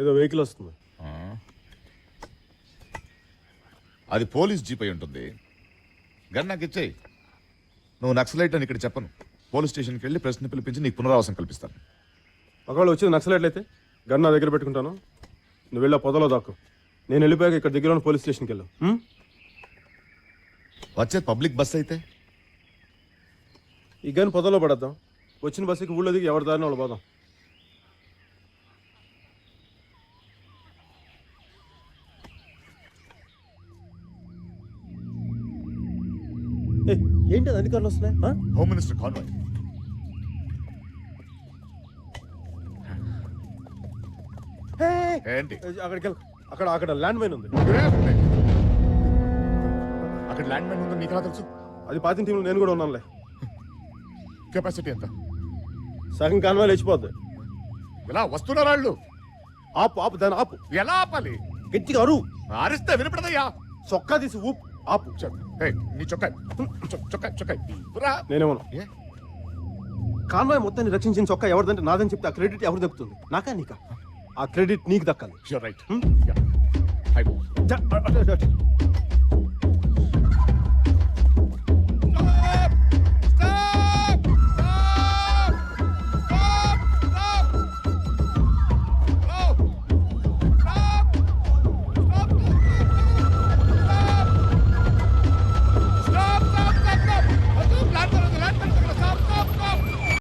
ఏదో వెహికల్ వస్తుంది. అది పోలీస్ జీప్ అయి ఉంటుంది. గన్ నాకు ఇచ్చేయి. నువ్వు నక్సలైట్ అని ఇక్కడ చెప్పను. పోలీస్ స్టేషన్కి వెళ్ళి ప్రెస్ని పిలిపించి నీకు పునరావాసం కల్పిస్తాను. ఒకవేళ వచ్చేది నక్సలైట్లయితే గన్ నా దగ్గర పెట్టుకుంటాను. నువ్వు వెళ్ళా పొదలో దాక్కు. నేను వెళ్ళిపోయాక ఇక్కడ దగ్గర ఉన్న పోలీస్ స్టేషన్కి వెళ్ళు. వచ్చే పబ్లిక్ బస్ అయితే ఈ గన్ పొదలో పడద్దాం. వచ్చిన బస్సుకి ఊళ్ళో దిగి ఎవరి దారిని వాళ్ళు పోదాం. ఏంటి అది అధికారులు వస్తున్నాయి? Home minister convoy. ఏంటి అక్కడికి వెళ్ళు. అక్కడ ల్యాండ్ మైన్ ఉంది. అక్కడ ల్యాండ్ మైన్ ఉందని నీకు తెలుసు? అది పాతిన టీంలో నేను కూడా ఉన్నానులే. కెపాసిటీ ఎంత? సగం కాన్వాయ్ లేచిపోద్ది. ఎలా వస్తున్నారు వాళ్ళు? ఆపు ఆపు దాన్ని ఆపు. ఎలా ఆపాలి? గట్టిగా అరువు. అరిస్తే వినపడదయ్యా. చొక్కా తీసి ఊపు. ఆపు. నీ చొక్కా చొక్కా చొక్కా నేనేమను. కాన్వాయ్ మొత్తాన్ని రక్షించిన చొక్కా ఎవరిదంటే నాదని చెప్తే ఆ క్రెడిట్ ఎవరు దక్కుతుంది? నాకా నీకా? ఆ క్రెడిట్ నీకు దక్కాలి. రైట్.